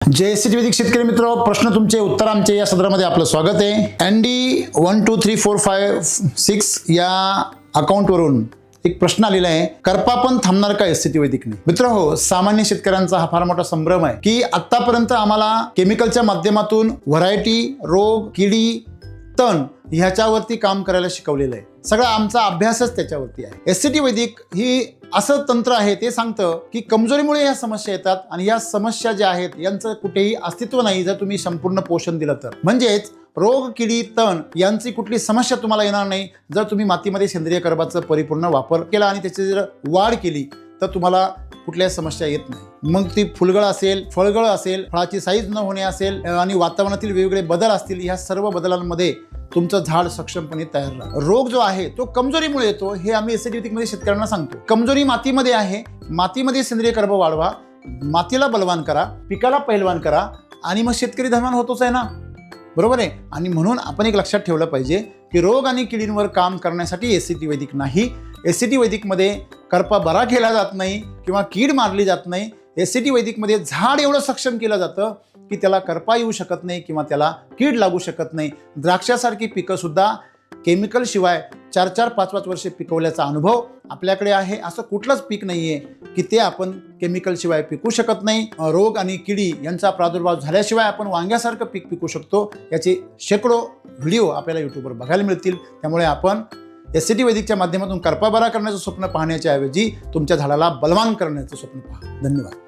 जय श्री वैदिक शेतकरी मित्र, प्रश्न तुमचे उत्तर आमचे या सदरामध्ये आपलं स्वागत आहे। एनडी 123456 या अकाउंटवरून एक प्रश्न आलेला आहे, करपा पण थांबणार का एससीटी वैदिकने? मित्र हो, सामान्य शेतकऱ्यांचा हा फार मोठा संभ्रम आहे की आतापर्यंत आम्हाला केमिकलच्या माध्यमातून व्हरायटी, रोग, किडी, तण ह्याच्यावरती काम करायला शिकवलेलं आहे। सगळा आमचा अभ्यासच त्याच्यावरती आहे। एससीटी वैदिक ही असं तंत्र आहे, ते सांगतं की कमजोरीमुळे ह्या समस्या येतात आणि ह्या समस्या ज्या आहेत यांचं कुठेही अस्तित्व नाही जर तुम्ही संपूर्ण पोषण दिलं तर। म्हणजेच रोग, किडी, तण यांची कुठली समस्या तुम्हाला येणार नाही जर तुम्ही मातीमध्ये सेंद्रिय कर्बाचा परिपूर्ण वापर केला आणि त्याची जर वाढ केली तर तुम्हाला कुठल्याही समस्या येत नाही। मग ती फुलगळ असेल, फळगळ असेल, फळाची साईज न होणे असेल आणि वातावरणातील वेगवेगळे बदल असतील, या सर्व बदलांमध्ये तुमचं झाड सक्षमपणे तयार राहतं। रोग जो आहे तो कमजोरीमुळे येतो, हे आम्ही एससीटी वैदिकमध्ये शेतकऱ्यांना सांगतो। कमजोरी मातीमध्ये आहे, मातीमध्ये सेंद्रिय कर्ब वाढवा, मातीला बलवान करा, पिकाला पैलवान करा आणि मग शेतकरी धनवान होतोच आहे ना, बरोबर आहे। आणि म्हणून आपण एक लक्षात ठेवलं पाहिजे की रोग आणि किडींवर काम करण्यासाठी एससीटी वैदिक नाही। एससीटी वैदिकमध्ये करपा बरा केला जात नाही किंवा कीड मारली जात नाही। एससीटी वैदिकमध्ये झाड एवढं सक्षम केलं जातं की त्याला करपा येऊ शकत नाही किंवा त्याला कीड लागू शकत नाही। द्राक्षासारखी पिकं सुद्धा केमिकल शिवाय 4-5 वर्षे पिकवल्याचा अनुभव आपल्याकडे आहे। असं कुठलंच पीक नाहीये की ते आपण केमिकल शिवाय पिकू शकत नाही। रोग आणि किडी यांचा प्रादुर्भाव झाल्याशिवाय आपण वांग्यासारखं पीक पिकू शकतो, याचे शेकडो व्हिडिओ आपल्याला यूट्यूबवर बघायला मिळतील। त्यामुळे आपण एससीटी वैदिकच्या माध्यमातून करपा बरा करण्याचं स्वप्न पाहण्याच्या ऐवजी तुमच्या झाडाला बलवान करण्याचं स्वप्न पहा। धन्यवाद।